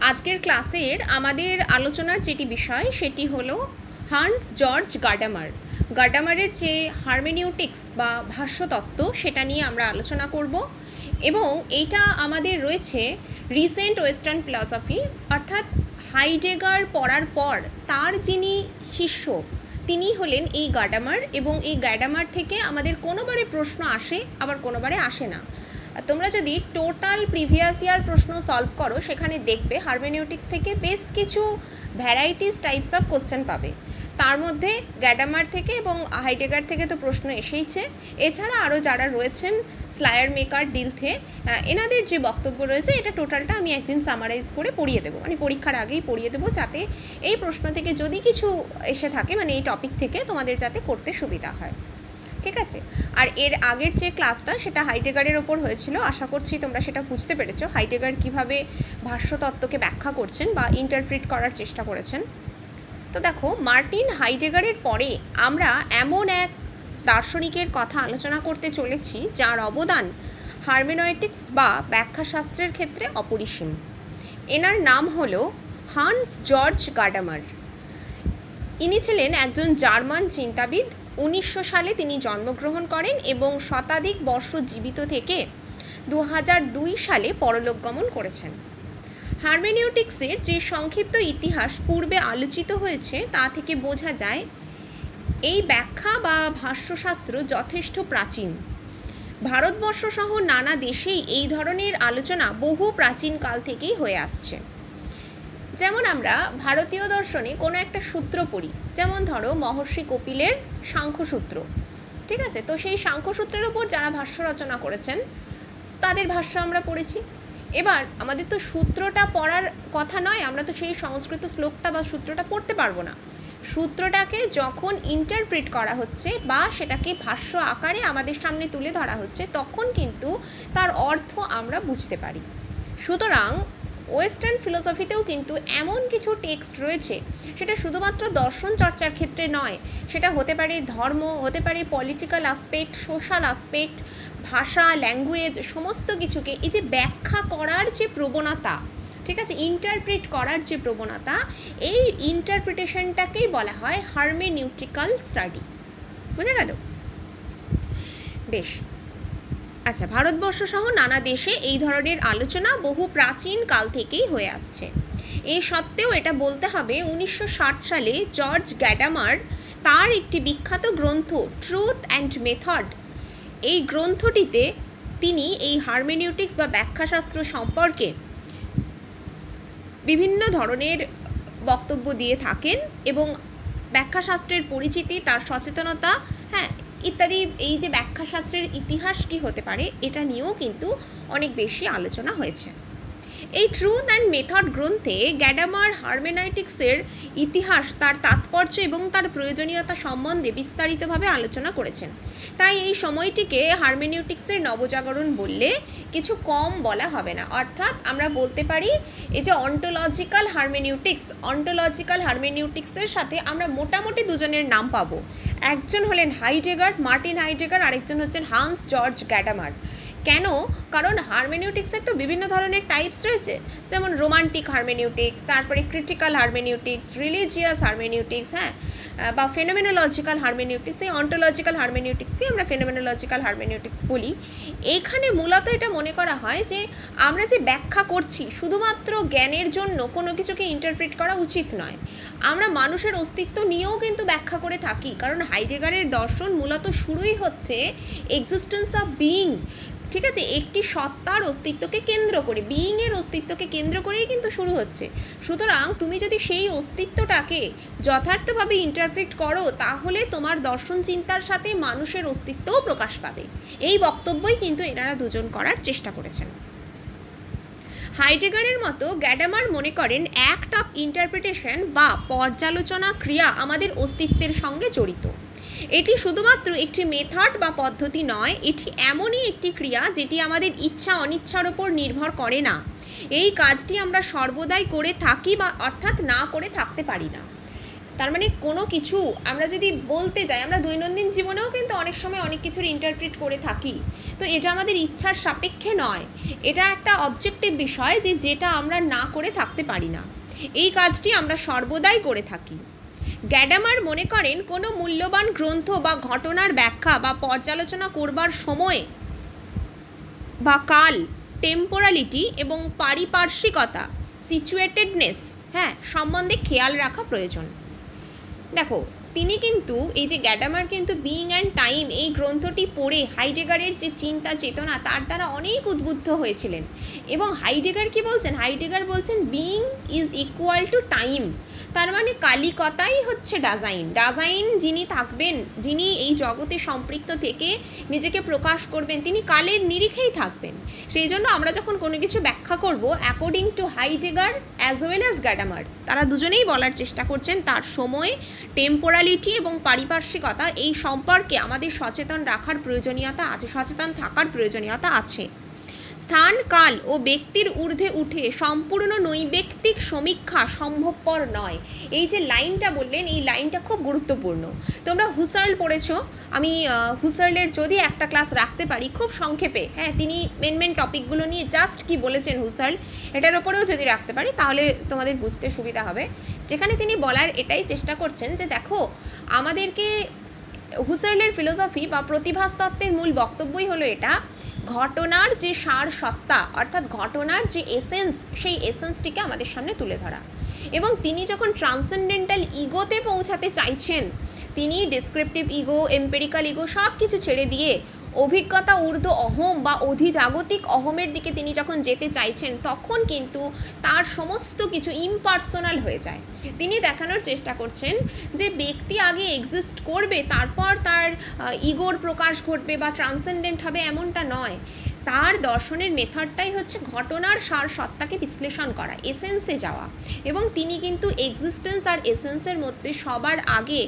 আজকের ক্লাসের আমাদের আলোচনার যেটি বিষয় সেটি হলো হান্স জর্জ গাডামার। গাডামারের যে হারমেনিউটিক্স বা ভাষ্যতত্ত্ব সেটা নিয়ে আমরা আলোচনা করব এবং এইটা আমাদের রয়েছে রিসেন্ট ওয়েস্টার্ন ফিলসফি অর্থাৎ হাইডেগার পড়ার পর তার যিনি শিষ্য তিনি হলেন এই গাডামার এবং এই গাডামার থেকে আমাদের কোনোবারে প্রশ্ন আসে আবার কোনোবারে আসে না। তোমরা যদি টোটাল প্রিভিয়াস ইয়ার প্রশ্ন সলভ করো সেখানে দেখবে হারমেনিউটিক্স থেকে বেশ কিছু ভ্যারাইটিস টাইপস অফ কোশ্চেন পাবে। তার মধ্যে গ্যাডামার থেকে এবং হাইডেগার থেকে তো প্রশ্ন এসেইছে, এছাড়া আরও যারা রয়েছেন স্লায়ারমেকার, ডিলথে, এনাদের যে বক্তব্য রয়েছে এটা টোটালটা আমি একদিন সামারাইজ করে পড়িয়ে দেবো, মানে পরীক্ষার আগেই পড়িয়ে দেবো, যাতে এই প্রশ্ন থেকে যদি কিছু এসে থাকে মানে এই টপিক থেকে তোমাদের যাতে করতে সুবিধা হয়। ঠিক আছে, আর এর আগের যে ক্লাসটা সেটা হাইডেগারের ওপর হয়েছিল, আশা করছি তোমরা সেটা বুঝতে পেরেছো হাইডেগার কীভাবে ভাষ্যতত্ত্বকে ব্যাখ্যা করছেন বা ইন্টারপ্রিট করার চেষ্টা করেছেন। তো দেখো, মার্টিন হাইডেগারের পরে আমরা এমন এক দার্শনিকের কথা আলোচনা করতে চলেছি যার অবদান হারমেনয়েটিক্স বা ব্যাখ্যাশাস্ত্রের ক্ষেত্রে অপরিসীম। এনার নাম হলো হান্স জর্জ গাডামার। ইনি ছিলেন একজন জার্মান চিন্তাবিদ। 1900 সালে তিনি জন্মগ্রহণ করেন এবং শতাধিক বর্ষ জীবিত থেকে 2002 সালে পরলোক গমন করেছেন। হারমেনিউটিক্সের যে সংক্ষিপ্ত ইতিহাস পূর্বে আলোচিত হয়েছে তা থেকে বোঝা যায় এই ব্যাখ্যা বা ভাষ্যশাস্ত্র যথেষ্ট প্রাচীন। ভারতবর্ষ সহ নানা দেশেই এই ধরনের আলোচনা বহু প্রাচীন কাল থেকেই হয়ে আসছে। যেমন আমরা ভারতীয় দর্শনে কোনো একটা সূত্র পড়ি, যেমন ধরো মহর্ষি কপিলের সাংখ্যসূত্র, ঠিক আছে, তো সেই সাংখ্যসূত্রের ওপর যারা ভাষ্য রচনা করেছেন তাদের ভাষ্য আমরা পড়েছি। এবার আমাদের তো সূত্রটা পড়ার কথা নয়, আমরা তো সেই সংস্কৃত শ্লোকটা বা সূত্রটা পড়তে পারবো না। সূত্রটাকে যখন ইন্টারপ্রিট করা হচ্ছে বা সেটাকে ভাষ্য আকারে আমাদের সামনে তুলে ধরা হচ্ছে তখন কিন্তু তার অর্থ আমরা বুঝতে পারি। সুতরাং ওয়েস্টার্ন ফিলোসফিতেও কিন্তু এমন কিছু টেক্সট রয়েছে, সেটা শুধুমাত্র দর্শন চর্চার ক্ষেত্রে নয়, সেটা হতে পারে ধর্ম, হতে পারে পলিটিক্যাল আসপেক্ট, সোশ্যাল আসপেক্ট, ভাষা, ল্যাঙ্গুয়েজ, সমস্ত কিছুকে এই যে ব্যাখ্যা করার যে প্রবণতা, ঠিক আছে, ইন্টারপ্রিট করার যে প্রবণতা, এই ইন্টারপ্রিটেশনটাকেই বলা হয় হারমেনিউটিক্যাল স্টাডি। বুঝে গেল? বেশ, আচ্ছা, ভারতবর্ষ সহ নানা দেশে এই ধরনের আলোচনা বহু প্রাচীন কাল থেকেই হয়ে আসছে। এই সত্ত্বেও এটা বলতে হবে 1960 সালে জর্জ গ্যাডামার তার একটি বিখ্যাত গ্রন্থ ট্রুথ অ্যান্ড মেথড, এই গ্রন্থটিতে তিনি এই হারমেনিউটিক্স বা ব্যাখ্যাশাস্ত্র সম্পর্কে বিভিন্ন ধরনের বক্তব্য দিয়ে থাকেন এবং ব্যাখ্যাশাস্ত্রের পরিচিতি, তার সচেতনতা, ইত্যাদি, এই যে ব্যাখ্যাশাস্ত্রের ইতিহাস কী হতে পারে এটা নিয়েও কিন্তু অনেক বেশি আলোচনা হয়েছে। এই ট্রুথ অ্যান্ড মেথড গ্রন্থে গ্যাডামার হারমেনয়েটিক্সের ইতিহাস, তার তাৎপর্য এবং তার প্রয়োজনীয়তা সম্বন্ধে বিস্তারিতভাবে আলোচনা করেছেন। তাই এই সময়টিকে হারমেনিউটিক্সের নবজাগরণ বললে কিছু কম বলা হবে না। অর্থাৎ আমরা বলতে পারি এই যে অন্টোলজিক্যাল হারমেনিউটিক্সের সাথে আমরা মোটামুটি দুজনের নাম পাবো। একজন হলেন হাইডেগার, মার্টিন হাইডেগার, আরেকজন হচ্ছেন হান্স জর্জ গ্যাডামার। কেন? কারণ হারমেনিউটিক্সের তো বিভিন্ন ধরনের টাইপস রয়েছে, যেমন রোমান্টিক হারমেনিউটিক্স, তারপরে ক্রিটিক্যাল হারমেনিউটিক্স, রিলিজিয়াস হারমেনিউটিক্স, বা ফেনোমেনোলজিক্যাল হারমেনিউটিক্স। এই অন্টোলজিক্যাল হারমেনিউটিক্সকে আমরা ফেনোমেনোলজিক্যাল হারমেনিউটিক্স বলি। এইখানে মূলত এটা মনে করা হয় যে আমরা যে ব্যাখ্যা করছি শুধুমাত্র জ্ঞানের জন্য কোনো কিছুকে ইন্টারপ্রিট করা উচিত নয়, আমরা মানুষের অস্তিত্ব নিয়েও কিন্তু ব্যাখ্যা করে থাকি। কারণ হাইডেগারের দর্শন মূলত শুরুই হচ্ছে এক্সিস্টেন্স অফ বিইং, ঠিক আছে, একটি সত্তার অস্তিত্বকে কেন্দ্র করে, বিইংয়ের অস্তিত্বকে কেন্দ্র করেই কিন্তু শুরু হচ্ছে। সুতরাং তুমি যদি সেই অস্তিত্বটাকে যথার্থভাবে ইন্টারপ্রিট করো তাহলে তোমার দর্শন চিন্তার সাথে মানুষের অস্তিত্বও প্রকাশ পাবে। এই বক্তব্যই কিন্তু এনারা দুজন করার চেষ্টা করেছেন। হাইডেগারের মতো গ্যাডামার মনে করেন অ্যাক্ট অফ ইন্টারপ্রিটেশন বা পর্যালোচনা ক্রিয়া আমাদের অস্তিত্বের সঙ্গে জড়িত। এটি শুধুমাত্র একটি মেথড বা পদ্ধতি নয়, এটি এমনই একটি ক্রিয়া যেটি আমাদের ইচ্ছা অনিচ্ছার ওপর নির্ভর করে না। এই কাজটি আমরা সর্বদাই করে থাকি বা অর্থাৎ না করে থাকতে পারি না। তার মানে কোনো কিছু আমরা যদি বলতে যাই, আমরা দৈনন্দিন জীবনেও কিন্তু অনেক সময় অনেক কিছুর ইন্টারপ্রিট করে থাকি। তো এটা আমাদের ইচ্ছার সাপেক্ষে নয়, এটা একটা অবজেক্টিভ বিষয় যে যেটা আমরা না করে থাকতে পারি না। এই কাজটি আমরা সর্বদাই করে থাকি। গ্যাডামার মনে করেন কোনো মূল্যবান গ্রন্থ বা ঘটনার ব্যাখ্যা বা পর্যালোচনা করবার সময় বা কাল, টেম্পোরালিটি এবং পারিপার্শ্বিকতা, সিচুয়েটেডনেস সম্বন্ধে খেয়াল রাখা প্রয়োজন। দেখো, তিনি কিন্তু এই যে গ্যাডামার কিন্তু বিইং অ্যান্ড টাইম এই গ্রন্থটি পড়ে হাইডেগারের যে চিন্তা চেতনা তার দ্বারা অনেক উদ্বুদ্ধ হয়েছিলেন। এবং হাইডেগার কি বলছেন? হাইডেগার বলছেন being is equal to time. তার মানে কালিকতাই হচ্ছে ডাজাইন। ডাজাইন যিনি থাকবেন, যিনি এই জগতে সম্পৃক্ত থেকে নিজেকে প্রকাশ করবেন, তিনি কালের নিরিখেই থাকবেন। সেই জন্য আমরা যখন কোনো কিছু ব্যাখ্যা করব, according to Heidegger as well as Gadamer, তারা দুজনেই বলার চেষ্টা করছেন তার সময়, টেম্পোরালিটি এবং পারিপার্শ্বিকতা এই সম্পর্কে আমাদের সচেতন রাখার প্রয়োজনীয়তা আছে, সচেতন থাকার প্রয়োজনীয়তা আছে। স্থান, কাল ও ব্যক্তির ঊর্ধ্বে উঠে সম্পূর্ণ নৈব্যক্তিক সমীক্ষা সম্ভবপর নয়। এই যে লাইনটা বললেন, এই লাইনটা খুব গুরুত্বপূর্ণ। তোমরা হুসার্ল পড়েছো, আমি হুসার্লের যদি একটা ক্লাস রাখতে পারি খুব সংক্ষেপে, তিনি মেন টপিকগুলো নিয়ে জাস্ট কি বলেছেন হুসার্ল, এটার ওপরেও যদি রাখতে পারি তাহলে তোমাদের বুঝতে সুবিধা হবে। যেখানে তিনি বলার এটাই চেষ্টা করছেন যে দেখো, আমাদেরকে হুসার্লের ফিলোসফি বা প্রতিভাস তত্ত্বের মূল বক্তব্যই হলো এটা, ঘটনার যে সার সত্তা অর্থাৎ ঘটনার যে এসেন্স, সেই এসেন্সটিকে আমাদের সামনে তুলে ধরা। এবং তিনি যখন ট্রান্সেন্ডেন্টাল ইগোতে পৌঁছাতে চাইছেন, তিনি ডেসক্রিপটিভ ইগো, এম্পেরিক্যাল ইগো সব কিছু ছেড়ে দিয়ে অভিজ্ঞতা ঊর্ধ্ব অহম বা অধিজাগতিক অহমের দিকে তিনি যখন যেতে চাইছেন, তখন কিন্তু তার সমস্ত কিছু ইমপার্সোনাল হয়ে যায়। তিনি দেখানোর চেষ্টা করছেন যে ব্যক্তি আগে এক্সিস্ট করবে, তারপর তার ইগোর প্রকাশ ঘটবে বা ট্রান্সেন্ডেন্ট হবে, এমনটা নয়। তার দর্শনের মেথডটাই হচ্ছে ঘটনার সার সত্তাকে বিশ্লেষণ করা, এসেন্সে যাওয়া। এবং তিনি কিন্তু এক্সিস্টেন্স আর এসেন্সের মধ্যে সবার আগে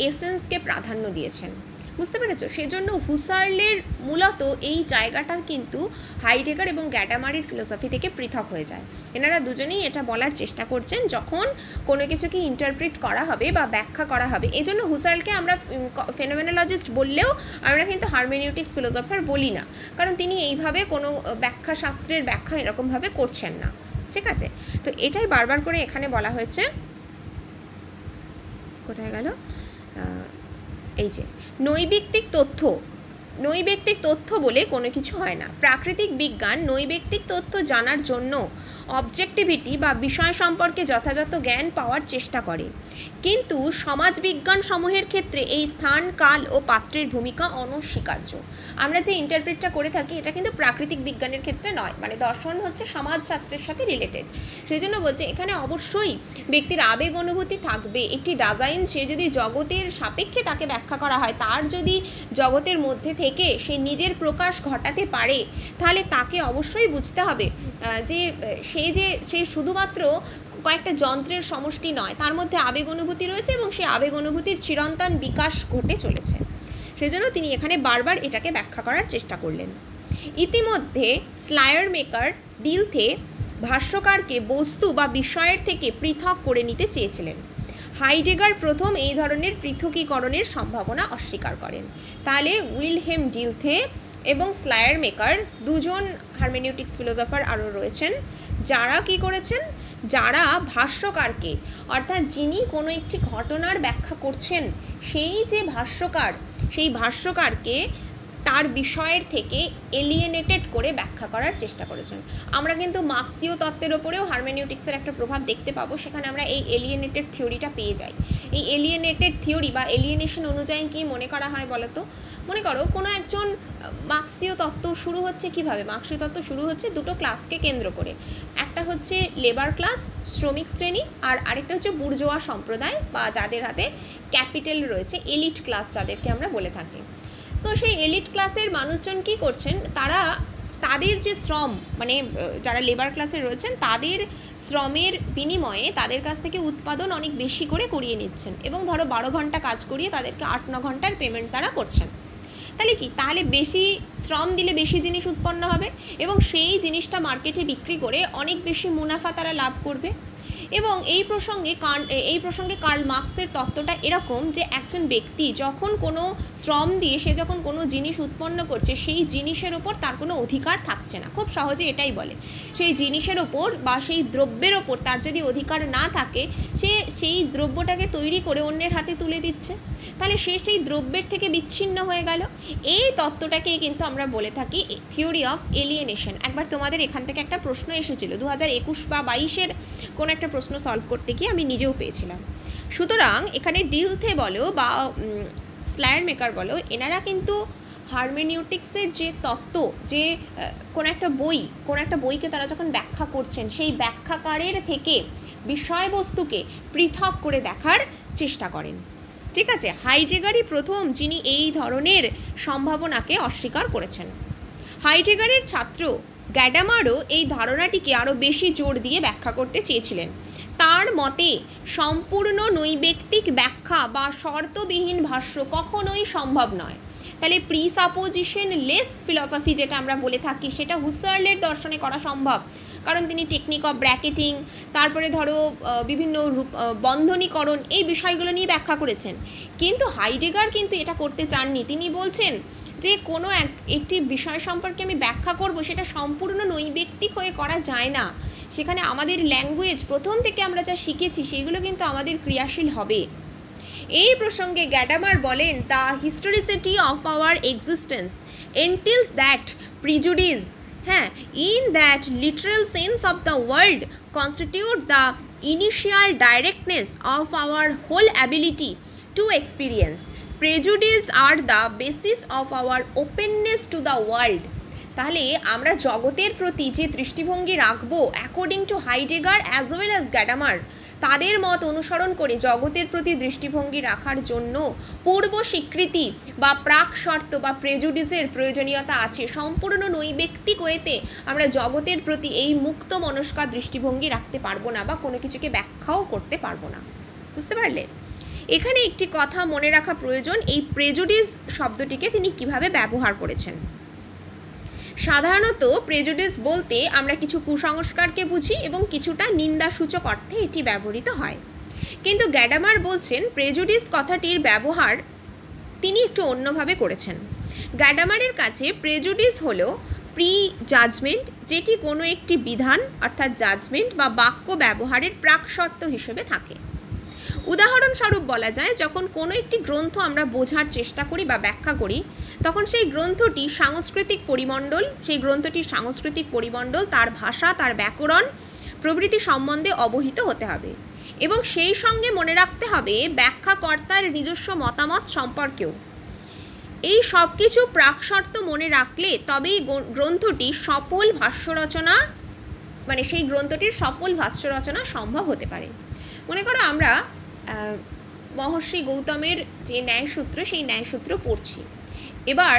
এসেন্সকে প্রাধান্য দিয়েছেন। বুঝতে পেরেছো? সেজন্য হুসার্লের মূলত এই জায়গাটা কিন্তু হাইডেগার এবং গ্যাডামারের ফিলোসফি থেকে পৃথক হয়ে যায়। এনারা দুজনেই এটা বলার চেষ্টা করছেন, যখন কোনো কিছুকে ইন্টারপ্রিট করা হবে বা ব্যাখ্যা করা হবে। এই জন্য হুসার্লকে আমরা ফেনোমেনোলজিস্ট বললেও আমরা কিন্তু হারমেনিউটিক্স ফিলোসফার বলি না, কারণ তিনি এইভাবে কোনো ব্যাখ্যা, শাস্ত্রের ব্যাখ্যা এরকমভাবে করছেন না। ঠিক আছে? তো এটাই বারবার করে এখানে বলা হয়েছে। কোথায় গেল? এই যে নৈব্যক্তিক তথ্য বলে কোনো কিছু হয় না। প্রাকৃতিক বিজ্ঞান নৈব্যক্তিক তথ্য জানার জন্য অবজেক্টিভিটি বা বিষয় সম্পর্কে যথাযথ জ্ঞান পাওয়ার চেষ্টা করে, কিন্তু সমাজবিজ্ঞান সমূহের ক্ষেত্রে এই স্থান, কাল ও পাত্রের ভূমিকা অনস্বীকার্য। আমরা যে ইন্টারপ্রিটটা করে থাকি এটা কিন্তু প্রাকৃতিক বিজ্ঞানের ক্ষেত্রে নয়, মানে দর্শন হচ্ছে সমাজশাস্ত্রের সাথে রিলেটেড। সেই জন্য বলছে এখানে অবশ্যই ব্যক্তির আবেগ অনুভূতি থাকবে। একটি ডাজাইন সে যদি জগতের সাপেক্ষে তাকে ব্যাখ্যা করা হয়, তার যদি জগতের মধ্যে থেকে সে নিজের প্রকাশ ঘটাতে পারে, তাহলে তাকে অবশ্যই বুঝতে হবে যে সে শুধুমাত্র কয়েকটা যন্ত্রের সমষ্টি নয়, তার মধ্যে আবেগ অনুভূতি রয়েছে এবং সেই আবেগ অনুভূতির চিরন্তন বিকাশ ঘটে চলেছে। সেজন্য তিনি এখানে বারবার এটাকে ব্যাখ্যা করার চেষ্টা করলেন। ইতিমধ্যে স্লায়ারমেকার ডিলথে ভাষ্যকারকে বস্তু বা বিষয়ের থেকে পৃথক করে নিতে চেয়েছিলেন। হাইডেগার প্রথম এই ধরনের পৃথকীকরণের সম্ভাবনা অস্বীকার করেন। তাহলে উইলহেম ডিলথে এবং স্লায়ারমেকার দুজন হারমেনিউটিক্স ফিলোসফার আরও রয়েছেন, যারা কি করেছেন, যারা ভাষ্যকারকে, অর্থাৎ যিনি কোনো একটি ঘটনার ব্যাখ্যা করছেন, সেই যে ভাষ্যকার, সেই ভাষ্যকারকে তার বিষয়ের থেকে এলিয়েনেটেড করে ব্যাখ্যা করার চেষ্টা করেছেন। আমরা কিন্তু মার্ক্সীয় তত্ত্বের ওপরেও হারমেনিউটিক্সের একটা প্রভাব দেখতে পাবো, সেখানে আমরা এই এলিয়েনেটেড থিওরিটা পেয়ে যাই। এই এলিয়েনেটেড থিওরি বা এলিয়েনেশন অনুযায়ী কি মনে করা হয় বলো তো? মনে করো কোনো একজন মার্ক্সীয় তত্ত্ব শুরু হচ্ছে কিভাবে? মার্ক্সীয় তত্ত্ব শুরু হচ্ছে দুটো ক্লাসকে কেন্দ্র করে, একটা হচ্ছে লেবার ক্লাস, শ্রমিক শ্রেণী, আর আরেকটা হচ্ছে বুর্জোয়া সম্প্রদায় বা যাদের হাতে ক্যাপিটাল রয়েছে, এলিট ক্লাস যাদেরকে আমরা বলে থাকি। তো সেই এলিট ক্লাসের মানুষজন কী করছেন, তারা তাদের যে শ্রম, মানে যারা লেবার ক্লাসে রয়েছেন তাদের শ্রমের বিনিময়ে তাদের কাছ থেকে উৎপাদন অনেক বেশি করে করিয়ে নিচ্ছেন এবং ধরো 12 ঘন্টা কাজ করিয়ে তাদেরকে 8-9 ঘন্টার পেমেন্ট তারা করছেন। তাহলে কি, তাহলে বেশি শ্রম দিলে বেশি জিনিস উৎপন্ন হবে এবং সেই জিনিসটা মার্কেটে বিক্রি করে অনেক বেশি মুনাফা তারা লাভ করবে। এবং এই প্রসঙ্গে কার্ল মার্কসের তত্ত্বটা এরকম যে একজন ব্যক্তি যখন কোনো শ্রম দিয়ে সে যখন কোনো জিনিস উৎপন্ন করছে সেই জিনিসের ওপর তার কোনো অধিকার থাকছে না, খুব সহজে এটাই বলে। সেই জিনিসের ওপর বা সেই দ্রব্যের ওপর তার যদি অধিকার না থাকে, সে সেই দ্রব্যটাকে তৈরি করে অন্যের হাতে তুলে দিচ্ছে, তাহলে সে সেই দ্রব্যের থেকে বিচ্ছিন্ন হয়ে গেল। এই তত্ত্বটাকেই কিন্তু আমরা বলে থাকি থিওরি অফ এলিয়েনেশন। একবার তোমাদের এখান থেকে একটা প্রশ্ন এসেছিল 2021 বা 22-এর কোনো একটা প্রশ্ন সলভ করতে গিয়ে, আমি নিজেও পেয়েছিলাম। সুতরাং এখানে ডিলথে বলো বা স্লায়ারমেকার বলো, এনারা কিন্তু হারমেনিউটিক্সের যে তত্ত্ব, যে কোনো একটা বইকে তারা যখন ব্যাখ্যা করছেন, সেই ব্যাখ্যাকারের থেকে বিষয়বস্তুকে পৃথক করে দেখার চেষ্টা করেন। ঠিক আছে, হাইডেগারই প্রথম যিনি এই ধরনের সম্ভাবনাকে অস্বীকার করেছেন। হাইডেগারের ছাত্র গ্যাডামারও এই ধারণাটিকে আরও বেশি জোর দিয়ে ব্যাখ্যা করতে চেয়েছিলেন। তার মতে সম্পূর্ণ নৈবেক্তিক ব্যাখ্যা বা শর্তবিহীন ভাষ্য কখনোই সম্ভব নয়। তাহলে প্রিসাপোজিশন লেস ফিলসফি যেটা আমরা বলে থাকি, সেটা হুসার্লের দর্শনে করা সম্ভব, কারণ তিনি টেকনিক অফ ব্র্যাকেটিং, তারপরে ধরো বিভিন্ন বন্ধনীকরণ, এই বিষয়গুলো নিয়ে ব্যাখ্যা করেছেন। কিন্তু হাইডেগার কিন্তু এটা করতে চাননি। তিনি বলছেন যে কোনো একটি বিষয় সম্পর্কে আমি ব্যাখ্যা করব, সেটা সম্পূর্ণ নৈবেক্তিক হয়ে করা যায় না। সেখানে আমাদের ল্যাঙ্গুয়েজ প্রথম থেকে আমরা যা শিখেছি সেগুলো কিন্তু আমাদের ক্রিয়াশীল হবে। এই প্রসঙ্গে গ্যাডামার বলেন, the historicity of our existence entails that prejudice, in that literal sense of the word constitute the initial directness of our whole ability to experience. Prejudice are the basis of our openness to the world. তাহলে আমরা জগতের প্রতি যে দৃষ্টিভঙ্গি রাখবো, according to Heidegger as well as Gadamer, তাদের মত অনুসরণ করে জগতের প্রতি দৃষ্টিভঙ্গি রাখার জন্য পূর্ব স্বীকৃতি বা প্রাক শর্ত বা প্রেজুডিসের প্রয়োজনীয়তা আছে। সম্পূর্ণ নৈবেক্তিক ওয়েতে আমরা জগতের প্রতি এই মুক্ত মনস্কার দৃষ্টিভঙ্গি রাখতে পারবো না বা কোনো কিছুকে ব্যাখ্যাও করতে পারবো না। বুঝতে পারলে? এখানে একটি কথা মনে রাখা প্রয়োজন, এই প্রেজুডিস শব্দটিকে তিনি কিভাবে ব্যবহার করেছেন। সাধারণত প্রেজুডিস বলতে আমরা কিছু কুসংস্কারকে বুঝি এবং কিছুটা নিন্দাসূচক অর্থে এটি ব্যবহৃত হয়। কিন্তু গ্যাডামার বলছেন প্রেজুডিস কথাটির ব্যবহার তিনি একটু অন্যভাবে করেছেন। গ্যাডামারের কাছে প্রেজুডিস হলো প্রি জাজমেন্ট, যেটি কোনো একটি বিধান অর্থাৎ জাজমেন্ট বা বাক্য ব্যবহারের প্রাক শর্ত হিসেবে থাকে। উদাহরণস্বরূপ বলা যায়, যখন কোনো একটি গ্রন্থ আমরা বোঝার চেষ্টা করি বা ব্যাখ্যা করি, তখন সেই গ্রন্থটির সাংস্কৃতিক পরিমণ্ডল, তার ভাষা, তার ব্যাকরণ প্রভৃতি সম্বন্ধে অবহিত হতে হবে এবং সেই সঙ্গে মনে রাখতে হবে ব্যাখ্যাকর্তার নিজস্ব মতামত সম্পর্কেও। এই সব কিছু প্রাকশর্ত মনে রাখলে তবেই গ্রন্থটির সফল ভাষ্য রচনা সম্ভব হতে পারে। মনে করো আমরা মহর্ষি গৌতমের যে ন্যায়সূত্র, সেই ন্যায়সূত্র পড়ছি। এবার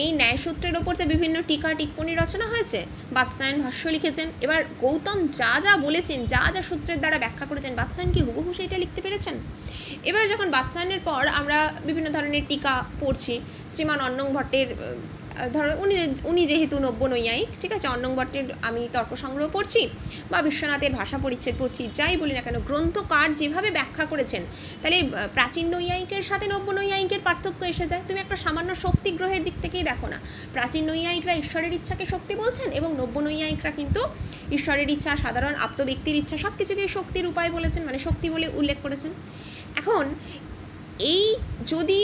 এই ন্যায়সূত্রের ওপর তো বিভিন্ন টিকা টিপ্পণী রচনা হয়েছে, বাৎসায়ন ভাষ্য লিখেছেন। এবার গৌতম যা যা বলেছেন, যা যা সূত্রের দ্বারা ব্যাখ্যা করেছেন, বাৎসায়ন কি হুবহু সেইটা লিখতে পেরেছেন? এবার যখন বাৎসায়নের পর আমরা বিভিন্ন ধরনের টিকা পড়ছি, শ্রীমান অন্নং ভট্টের, ধরো উনি যেহেতু নব্য নৈয়ায়িক, ঠিক আছে, অন্নং ভট্টের আমি তর্ক সংগ্রহ পড়ছি বা বিশ্বনাথের ভাষা পরিচ্ছেদ পড়ছি, যাই বলি না কেন, গ্রন্থকার যেভাবে ব্যাখ্যা করেছেন, তাহলে প্রাচীন নৈয়ায়িকের সাথে নব্য নৈয়ায়িকের পার্থক্য এসে যায়। তুমি একটা সামান্য শক্তি গ্রহের দিক থেকেই দেখো না, প্রাচীন নৈয়ায়িকরা ঈশ্বরের ইচ্ছাকে শক্তি বলছেন এবং নব্য নৈয়ায়িকরা কিন্তু ঈশ্বরের ইচ্ছা, সাধারণ আপ্তব্যক্তির ইচ্ছা, সব কিছুকে শক্তির উপায় বলেছেন, মানে শক্তি বলে উল্লেখ করেছেন। এখন এই যদি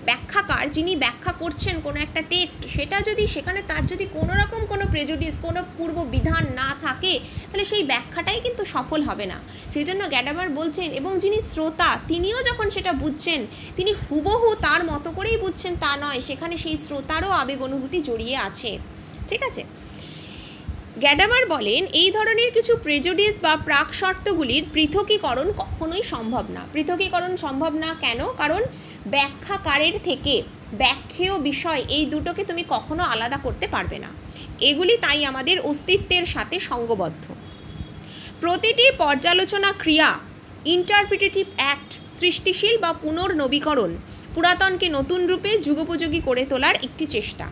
ব্যাখ্যাকার যিনি ব্যাখ্যা করছেন কোনো একটা টেক্সট, সেটা যদি সেখানে তার যদি কোনো রকম কোনো প্রেজুডিস, কোনো পূর্ব বিধান না থাকে, তাহলে সেই ব্যাখ্যাটাই কিন্তু সফল হবে না। সেই জন্য গ্যাডামার বলছেন, এবং যিনি শ্রোতা তিনিও যখন সেটা বুঝছেন, তিনি হুবহু তার মতো করেই বুঝছেন তা নয়, সেখানে সেই শ্রোতারও আবেগ অনুভূতি জড়িয়ে আছে। ঠিক আছে, গ্যাডামার বলেন এই ধরনের কিছু প্রেজুডিস বা প্রাক শর্তগুলির পৃথকীকরণ কখনোই সম্ভব না। পৃথকীকরণ সম্ভব না কেন? কারণ ব্যাখ্যাকারের থেকে ব্যাখ্যেয় বিষয়, এই দুটোকে তুমি কখনো আলাদা করতে পারবে না। এগুলি তাই আমাদের অস্তিত্বের সাথে সঙ্গবদ্ধ। প্রতিটি পর্যালোচনা ক্রিয়া, ইন্টারপ্রিটেটিভ অ্যাক্ট, সৃষ্টিশীল বা পুনর্নবীকরণ, পুরাতনকে নতুন রূপে যুগোপযোগী করে তোলার একটি চেষ্টা।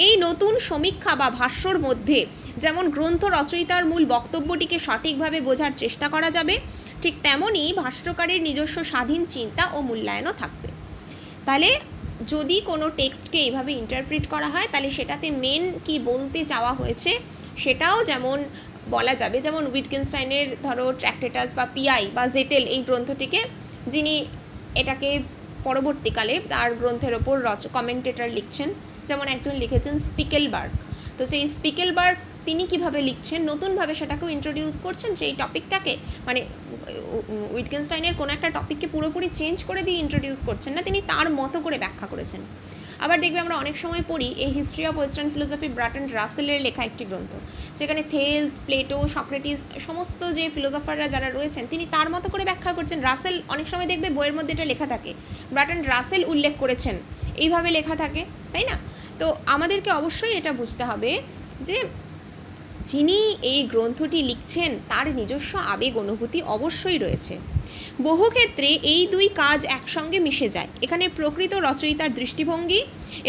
এই নতুন সমীক্ষা বা ভাষ্যর মধ্যে যেমন গ্রন্থ রচয়িতার মূল বক্তব্যটিকে সঠিকভাবে বোঝার চেষ্টা করা যাবে, ঠিক তেমনই ভাষ্যকারের নিজস্ব স্বাধীন চিন্তা ও মূল্যায়নও থাকবে। তাহলে যদি কোনো টেক্সটকে এইভাবে ইন্টারপ্রিট করা হয় তাহলে সেটাতে মেন কি বলতে চাওয়া হয়েছে সেটাও যেমন বলা যাবে। যেমন উইটগেনস্টাইনের ধরো ট্র্যাক্টেটাস বা পিআই বা জেটেল এই গ্রন্থটিকে, যিনি এটাকে পরবর্তীকালে তার গ্রন্থের ওপর কমেন্টেটর লিখছেন, যেমন একজন লিখেছেন স্পিকেলবার্গ। তো সেই স্পিকেলবার্গ তিনি কিভাবে লিখছেন, নতুনভাবে সেটাকেও ইন্ট্রোডিউস করছেন সেই টপিকটাকে, মানে উইটগেনস্টাইনের কোনো একটা টপিককে পুরোপুরি চেঞ্জ করে দিয়ে ইন্ট্রোডিউস করছেন না, তিনি তার মতো করে ব্যাখ্যা করেছেন। আবার দেখবে আমরা অনেক সময় পড়ি এই হিস্ট্রি অফ ওয়েস্টার্ন ফিলোসফি ব্রার্টন রাসেলের লেখা একটি গ্রন্থ, সেখানে থেলস, প্লেটো, সক্রেটিস সমস্ত যে ফিলোসফাররা যারা রয়েছেন তিনি তার মতো করে ব্যাখ্যা করছেন। রাসেল অনেক সময় দেখবে বইয়ের মধ্যে এটা লেখা থাকে ব্রার্টন রাসেল উল্লেখ করেছেন, এইভাবে লেখা থাকে, তাই না? তো আমাদেরকে অবশ্যই এটা বুঝতে হবে যে যিনি এই গ্রন্থটি লিখছেন তার নিজস্ব আবেগ অনুভূতি অবশ্যই রয়েছে। বহু ক্ষেত্রে এই দুই কাজ একসঙ্গে মিশে যায়। এখানে প্রকৃত রচয়িতার দৃষ্টিভঙ্গি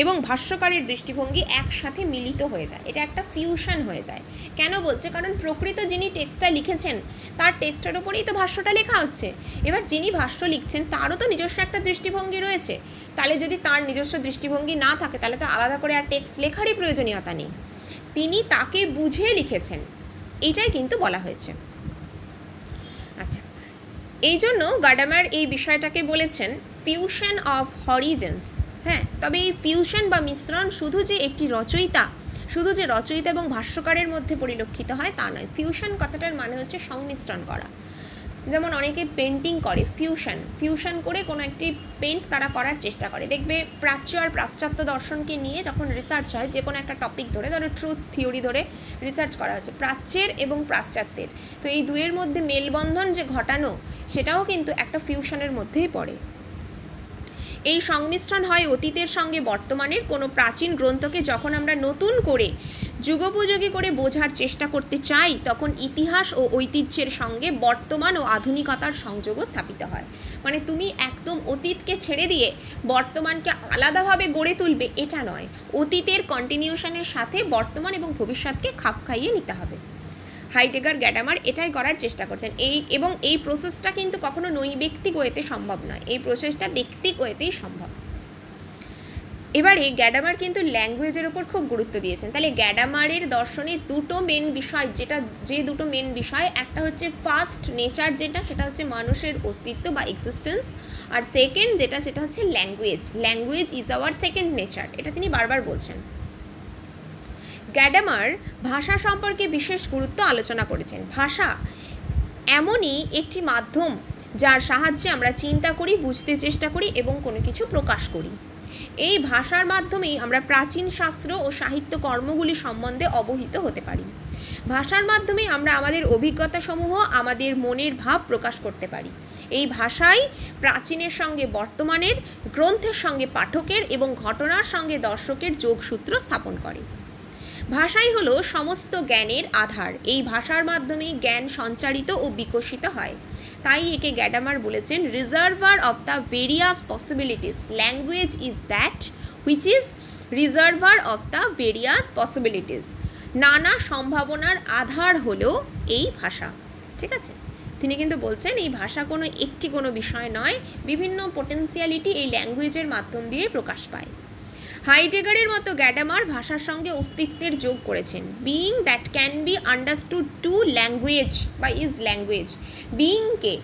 এবং ভাষ্যকারের দৃষ্টিভঙ্গি একসাথে মিলিত হয়ে যায়, এটা একটা ফিউশন হয়ে যায়। কেন বলছে? কারণ প্রকৃত যিনি টেক্সটটা লিখেছেন তার টেক্সটের ওপরেই তো ভাষ্যটা লেখা হচ্ছে। এবার যিনি ভাষ্য লিখছেন তারও তো নিজস্ব একটা দৃষ্টিভঙ্গি রয়েছে, তাহলে যদি তার নিজস্ব দৃষ্টিভঙ্গি না থাকে তাহলে তো আলাদা করে আর টেক্সট লেখারই প্রয়োজনীয়তা নেই, তিনি তাকে বুঝে লিখেছেন, এইটাই কিন্তু বলা হয়েছে। আচ্ছা, এই জন্য গাডামার এই বিষয়টাকে বলেছেন ফিউশন অফ হরিজেন্স। হ্যাঁ, তবে এই ফিউশন বা মিশ্রণ শুধু যে রচয়িতা এবং ভাষ্যকারের মধ্যে পরিলক্ষিত হয় তা নয়। ফিউশন কথাটার মানে হচ্ছে সংমিশ্রণ করা। যেমন অনেকে পেন্টিং করে, ফিউশন করে কোনো একটি পেন্ট তারা করার চেষ্টা করে। দেখবে প্রাচ্য আর পাশ্চাত্য দর্শনকে নিয়ে যখন রিসার্চ হয়, যে কোনো একটা টপিক ধরে, ধরো ট্রুথ থিওরি ধরে রিসার্চ করা হচ্ছে প্রাচ্যের এবং পাশ্চাত্যের, তো এই দুয়ের মধ্যে মেলবন্ধন যে ঘটানো সেটাও কিন্তু একটা ফিউশনের মধ্যেই পড়ে। এই সংমিশ্রণ হয় অতীতের সঙ্গে বর্তমানের। কোনো প্রাচীন গ্রন্থকে যখন আমরা নতুন করে যুগোপযোগী করে বোঝার চেষ্টা করতে চাই তখন ইতিহাস ও ঐতিহ্যের সঙ্গে বর্তমান ও আধুনিকতার সংযোগও স্থাপিত হয়। মানে তুমি একদম অতীতকে ছেড়ে দিয়ে বর্তমানকে আলাদাভাবে গড়ে তুলবে এটা নয়, অতীতের কন্টিনিউশনের সাথে বর্তমান এবং ভবিষ্যৎকে খাপ খাইয়ে নিতে হবে। হাইডেগার গ্যাডামার এটাই করার চেষ্টা করছেন। এই প্রসেসটা কিন্তু কখনো নৈব্যক্তিক ওয়েতে সম্ভব নয়, এই প্রসেসটা ব্যক্তিক ওয়েতেই সম্ভব। এবারে গ্যাডামার কিন্তু ল্যাঙ্গুয়েজের ওপর খুব গুরুত্ব দিয়েছেন। তাহলে গ্যাডামারের দর্শনে দুটো মেন বিষয়, যে দুটো মেন বিষয়, একটা হচ্ছে ফার্স্ট নেচার, সেটা হচ্ছে মানুষের অস্তিত্ব বা এক্সিস্টেন্স, আর সেকেন্ড সেটা হচ্ছে language is our second nature, এটা তিনি বারবার বলছেন। গ্যাডামার ভাষা সম্পর্কে বিশেষ গুরুত্ব আলোচনা করেছেন। ভাষা এমনই একটি মাধ্যম যার সাহায্যে আমরা চিন্তা করি, বুঝতে চেষ্টা করি এবং কোনো কিছু প্রকাশ করি। এই ভাষার মাধ্যমেই আমরা প্রাচীন শাস্ত্র ও সাহিত্য কর্মগুলি সম্বন্ধে অবহিত হতে পারি। ভাষার মাধ্যমে আমরা আমাদের অভিজ্ঞতাসমূহ, আমাদের মনের ভাব প্রকাশ করতে পারি। এই ভাষাই প্রাচীনের সঙ্গে বর্তমানের, গ্রন্থের সঙ্গে পাঠকের এবং ঘটনার সঙ্গে দর্শকের যোগসূত্র স্থাপন করে। ভাষাই হলো সমস্ত জ্ঞানের আধার। এই ভাষার মাধ্যমেই জ্ঞান সঞ্চারিত ও বিকশিত হয়। তাই একে গ্যাডামার বলেছেন reservoir of the various possibilities. Language is that which is reservoir of the various possibilities. নানা সম্ভাবনার আধার হলো এই ভাষা। ঠিক আছে, তিনি কিন্তু বলছেন এই ভাষা কোনো বিষয় নয়, বিভিন্ন পোটেন্সিয়ালিটি এই ল্যাঙ্গুয়েজের মাধ্যম দিয়ে প্রকাশ পায়। হাইডেগারের মতো গ্যাডামার ভাষার সঙ্গে অস্তিত্বের যোগ করেছেন। Being that can be understood to language বা ইজ ল্যাঙ্গুয়েজ। বিইংকে,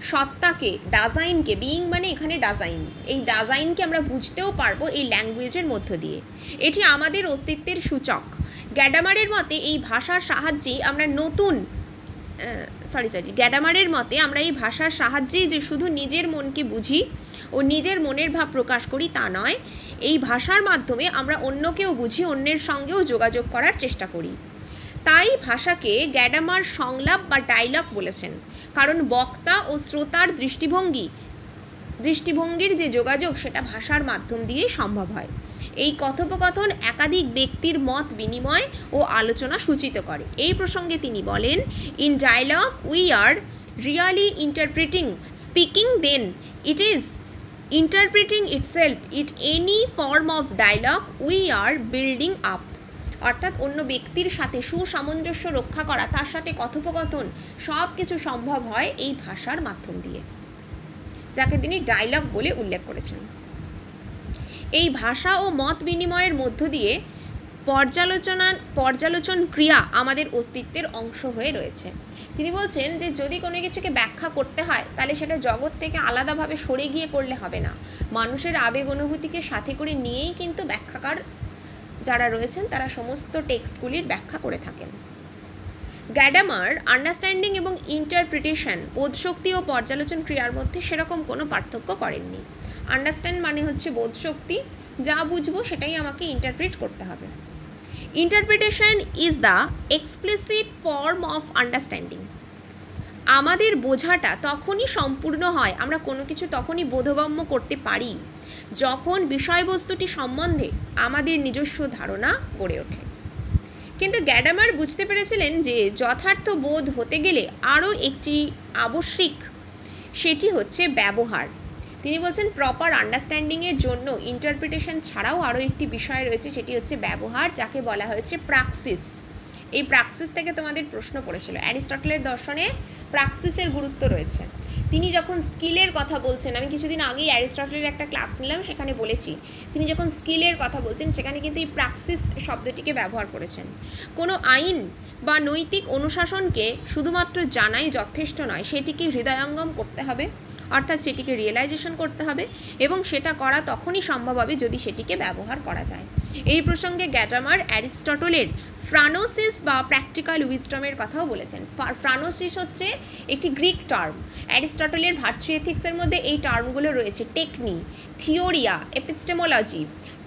সত্তাকে, ডাজাইনকে, বিইং মানে এখানে ডাজাইন, এই ডাজাইনকে আমরা বুঝতেও পারবো এই ল্যাঙ্গুয়েজের মধ্য দিয়ে। এটি আমাদের অস্তিত্বের সূচক। গ্যাডামারের মতে এই ভাষার সাহায্যেই আমরা গ্যাডামারের মতে আমরা এই ভাষার সাহায্যেই যে শুধু নিজের মনকে বুঝি ও নিজের মনের ভাব প্রকাশ করি তা নয়, এই ভাষার মাধ্যমে আমরা অন্যকেও বুঝি, অন্যের সঙ্গেও যোগাযোগ করার চেষ্টা করি। তাই ভাষাকে গ্যাডামার সংলাপ বা ডায়লগ বলেছেন, কারণ বক্তা ও শ্রোতার দৃষ্টিভঙ্গির যে যোগাযোগ সেটা ভাষার মাধ্যম দিয়েই সম্ভব হয়। এই কথোপকথন একাধিক ব্যক্তির মত বিনিময় ও আলোচনা সূচিত করে। এই প্রসঙ্গে তিনি বলেন, in dialogue we are really interpreting, speaking then it is interpreting itself in any form of dialogue we are building up, অর্থাৎ অন্য ব্যক্তির সাথে সুসামঞ্জস্য রক্ষা করা, তার সাথে কথোপকথন সব কিছু সম্ভব হয় এই ভাষার মাধ্যম দিয়ে, যাকে তিনি ডায়লগ বলে উল্লেখ করেছেন। এই ভাষা ও মত বিনিময়ের মধ্য দিয়ে পর্যালোচন ক্রিয়া আমাদের অস্তিত্বের অংশ হয়ে রয়েছে। তিনি বলছেন যে যদি কোনো কিছুকে ব্যাখ্যা করতে হয় তাহলে সেটা জগৎ থেকে আলাদাভাবে সরে গিয়ে করলে হবে না, মানুষের আবেগ অনুভূতিকে সাথে করে নিয়েই কিন্তু ব্যাখ্যাকার যারা রয়েছেন তারা সমস্ত টেক্সটগুলির ব্যাখ্যা করে থাকেন। গ্যাডামার আন্ডারস্ট্যান্ডিং এবং ইন্টারপ্রিটেশন, বোধশক্তি ও পর্যালোচন ক্রিয়ার মধ্যে সেরকম কোনো পার্থক্য করেননি। আন্ডারস্ট্যান্ড মানে হচ্ছে বোধশক্তি, যা বুঝবো সেটাই আমাকে ইন্টারপ্রিট করতে হবে। Interpretation is the explicit form of understanding. আমাদের বোঝাটা তখনই সম্পূর্ণ হয়, আমরা কোনো কিছু তখনই বোধগম্য করতে পারি যখন বিষয়বস্তুটি সম্বন্ধে আমাদের নিজস্ব ধারণা গড়ে ওঠে। কিন্তু গ্যাডামার বুঝতে পেরেছিলেন যে যথার্থ বোধ হতে গেলে আরও একটি আবশ্যিক, সেটি হচ্ছে ব্যবহার। তিনি বলছেন প্রপার আন্ডারস্ট্যান্ডিংয়ের জন্য ইন্টারপ্রিটেশন ছাড়াও আরও একটি বিষয় রয়েছে, সেটি হচ্ছে ব্যবহার, যাকে বলা হয়েছে প্রাক্সিস। এই প্রাক্সিস থেকে তোমাদের প্রশ্ন পড়েছিল। অ্যারিস্টটলের দর্শনে প্রাক্সিসের গুরুত্ব রয়েছে। তিনি যখন স্কিলের কথা বলছেন, আমি কিছুদিন আগেই অ্যারিস্টটলের একটা ক্লাস নিলাম, সেখানে বলেছি তিনি যখন স্কিলের কথা বলছেন সেখানে কিন্তু এই প্রাক্সিস শব্দটিকে ব্যবহার করেছেন। কোনো আইন বা নৈতিক অনুশাসনকে শুধুমাত্র জানাই যথেষ্ট নয়, সেটিকে হৃদয়ঙ্গম করতে হবে, অর্থাৎ সেটিকে রিয়েলাইজেশন করতে হবে, এবং সেটা করা তখনই সম্ভব হবে যদি সেটিকে ব্যবহার করা যায়। এই প্রসঙ্গে গ্যাডামার অ্যারিস্টটলের ফ্রানোসিস বা প্র্যাকটিক্যাল উইজডমের কথাও বলেছেন। ফ্রানোসিস হচ্ছে একটি গ্রিক টার্ম। অ্যারিস্টটলের ভার্চু এথিক্সের মধ্যে এই টার্মগুলো রয়েছে: টেকনি, থিওরিয়া, এপিস্টেমোলজি।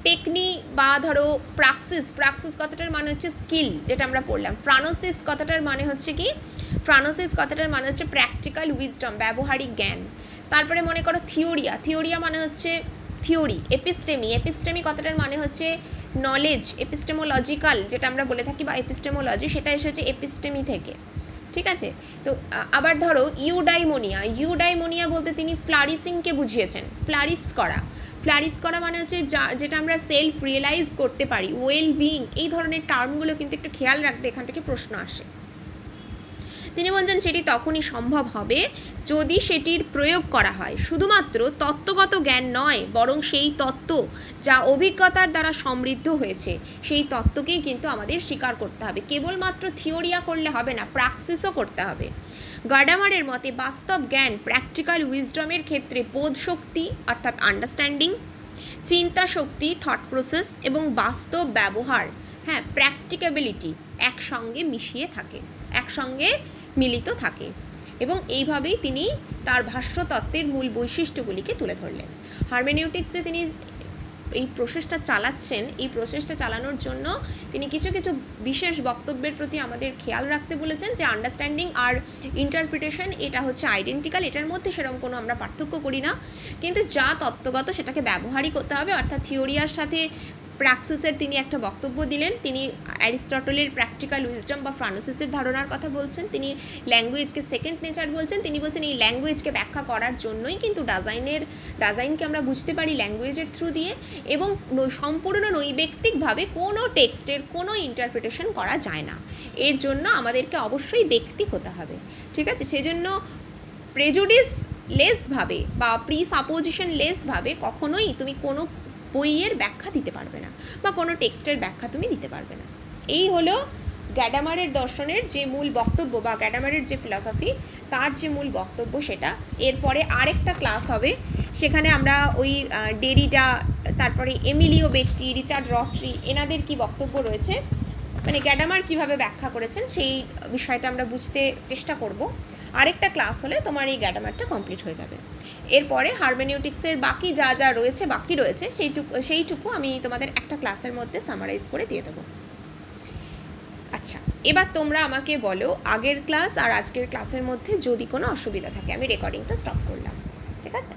টেকনি বা ধরো প্রাক্সিস, প্রাক্সিস কথাটার মানে হচ্ছে স্কিল, যেটা আমরা পড়লাম। ফ্রানোসিস কথাটার মানে হচ্ছে কি? ফ্রানোসিস কথাটার মানে হচ্ছে প্র্যাকটিক্যাল উইজডম, ব্যবহারিক জ্ঞান। তারপরে মনে করো থিওরিয়া, থিওরিয়া মানে হচ্ছে থিওরি। এপিস্টেমি, এপিস্টেমি কথাটার মানে হচ্ছে নলেজ। এপিস্টেমোলজিক্যাল যেটা আমরা বলে থাকি বা এপিস্টেমোলজি, সেটা এসেছে এপিস্টেমি থেকে, ঠিক আছে? তো আবার ধরো ইউডাইমোনিয়া, ইউডাইমোনিয়া বলতে তিনি ফ্লারিসিংকে বুঝিয়েছেন। ফ্লারিস করা, ফ্লারিস করা মানে হচ্ছে যেটা আমরা সেলফ রিয়েলাইজ করতে পারি, ওয়েল বিইং। এই ধরনের টার্মগুলো কিন্তু একটু খেয়াল রাখবে, এখান থেকে প্রশ্ন আসে। তিনি বলছেন সেটি তখনই সম্ভব হবে যদি সেটির প্রয়োগ করা হয় শুধুমাত্র তত্ত্বগত জ্ঞান নয়, বরং সেই তত্ত্ব যা অভিজ্ঞতার দ্বারা সমৃদ্ধ হয়েছে সেই তত্ত্বকেই কিন্তু আমাদের স্বীকার করতে হবে। কেবলমাত্র থিওরিয়া করলে হবে না, প্র্যাকটিসও করতে হবে। গাডামারের মতে বাস্তব জ্ঞান, প্র্যাকটিক্যাল উইজডমের ক্ষেত্রে বোধশক্তি অর্থাৎ আন্ডারস্ট্যান্ডিং, চিন্তা শক্তি থট প্রসেস এবং বাস্তব ব্যবহার, হ্যাঁ প্র্যাকটিক্যাবিলিটি একসঙ্গে মিশিয়ে থাকে, একসঙ্গে মিলিত থাকে। এবং এইভাবেই তিনি তার ভাষ্যতত্ত্বের মূল বৈশিষ্ট্যগুলিকে তুলে ধরলেন। হারমেনিউটিক্সে তিনি এই প্রসেসটা চালাচ্ছেন, এই প্রসেসটা চালানোর জন্য তিনি কিছু কিছু বিশেষ বক্তব্যের প্রতি আমাদের খেয়াল রাখতে বলেছেন, যে আন্ডারস্ট্যান্ডিং আর ইন্টারপ্রিটেশন এটা হচ্ছে আইডেন্টিক্যাল, এটার মধ্যে সেরকম কোনো আমরা পার্থক্য করি না, কিন্তু যা তত্ত্বগত সেটাকে ব্যবহারই করতে হবে। অর্থাৎ থিওরিয়ার সাথে প্র্যাক্সিসের তিনি একটা বক্তব্য দিলেন। তিনি অ্যারিস্টটলের প্র্যাকটিক্যাল উইজডম বা ফ্রানোসিসের ধারণার কথা বলছেন। তিনি ল্যাঙ্গুয়েজকে সেকেন্ড নেচার বলছেন। তিনি বলছেন এই ল্যাঙ্গুয়েজকে ব্যাখ্যা করার জন্যই কিন্তু ডাজাইনকে আমরা বুঝতে পারি ল্যাঙ্গুয়েজের থ্রু দিয়ে, এবং সম্পূর্ণ নৈব্যক্তিকভাবে কোনো টেক্সটের কোনো ইন্টারপ্রিটেশন করা যায় না। এর জন্য আমাদেরকে অবশ্যই ব্যক্তিক হতে হবে, ঠিক আছে? সেজন্য প্রেজুডিস লেসভাবে বা প্রিসাপোজিশন লেসভাবে কখনোই তুমি কোনো বইয়ের ব্যাখ্যা দিতে পারবে না বা কোনো টেক্সটের ব্যাখ্যা তুমি দিতে পারবে না। এই হলো গ্যাডামারের দর্শনের যে মূল বক্তব্য বা গ্যাডামারের যে ফিলসফি তার যে মূল বক্তব্য সেটা। এরপরে আরেকটা ক্লাস হবে, সেখানে আমরা ওই ডেরিডা, তারপরে এমিলিও বেট্টি, রিচার্ড রট্রি, এনাদের কি বক্তব্য রয়েছে, মানে গ্যাডামার কিভাবে ব্যাখ্যা করেছেন সেই বিষয়টা আমরা বুঝতে চেষ্টা করব। আরেকটা ক্লাস হলে তোমার এই গ্যাডামারটা কমপ্লিট হয়ে যাবে। এরপরে হারমেনিউটিক্সের বাকি যা যা রয়েছে বাকি রয়েছে সেইটুকু আমি তোমাদের একটা ক্লাসের মধ্যে সামারাইজ করে দিয়ে দেবো। আচ্ছা, এবার তোমরা আমাকে বলো আগের ক্লাস আর আজকের ক্লাসের মধ্যে যদি কোনো অসুবিধা থাকে। আমি রেকর্ডিংটা স্টপ করলাম, ঠিক আছে?